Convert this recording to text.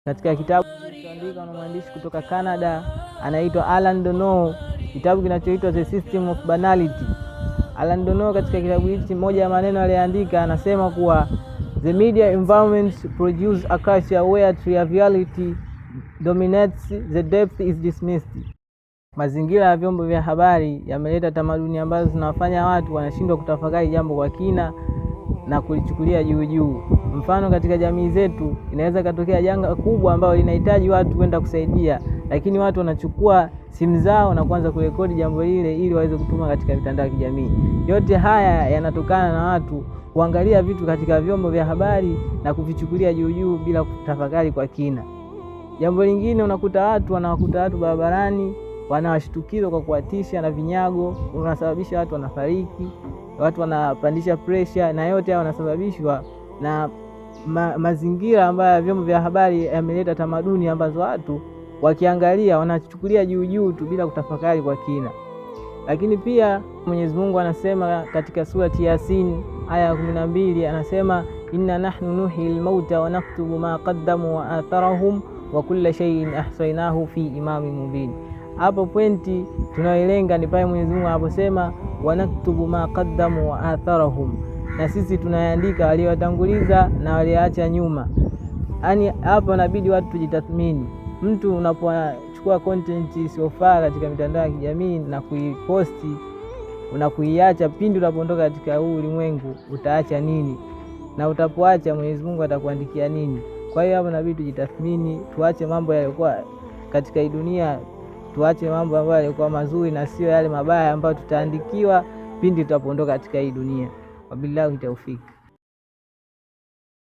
Katika kitabu kilichoandikwa na mwandishi kutoka Canada anaitwa Alain Donno, kitabu kinachoitwa The System of Banality. Alain Donno katika kitabu hiki, moja ya maneno aliandika, anasema kuwa the media environment produce a culture where triviality dominates, the depth is dismissed. Mazingira ya vyombo vya habari yameleta tamaduni ambazo zinawafanya watu wanashindwa kutafakari jambo kwa kina na kulichukulia juu juu. Mfano, katika jamii zetu inaweza katokea janga kubwa ambalo linahitaji watu kwenda kusaidia, lakini watu wanachukua simu zao na kuanza kurekodi jambo lile ili waweze kutuma katika mitandao ya kijamii. Yote haya yanatokana na watu kuangalia vitu katika vyombo vya habari na kuvichukulia juu juu bila kutafakari kwa kina. Jambo lingine, unakuta watu barabarani wanawashtukizwa kwa kuwatisha na vinyago, unasababisha watu wanafariki, watu wanapandisha pressure, na yote haya wanasababishwa na mazingira ambayo vyombo vya habari yameleta tamaduni ambazo watu wakiangalia wanachukulia juu juu tu bila kutafakari kwa kina. Lakini pia Mwenyezi Mungu anasema katika surati Yasin aya ya 12, anasema inna nahnu nuhyil mauta wa naktubu ma qaddamu wa atharahum wa kulla shay'in ahsaynahu fi imamin mubin. Hapo pointi tunaoilenga ni pale Mwenyezi Mungu anaposema wa naktubu ma qaddamu wa atharahum, na sisi tunaandika waliotanguliza na walioacha nyuma. Yaani hapo inabidi watu tujitathmini. Mtu unapochukua content isiyofaa katika mitandao ya kijamii na kuiposti, unakuiacha, pindi unapoondoka katika huu ulimwengu utaacha nini? Na utapoacha Mwenyezi Mungu atakuandikia nini? Kwa hiyo hapo inabidi tujitathmini, tuache mambo yaliokuwa katika hii dunia, tuache mambo ambayo yalikuwa mazuri na sio yale mabaya ambayo tutaandikiwa pindi tutapoondoka katika hii dunia. Wabillahi tawfik.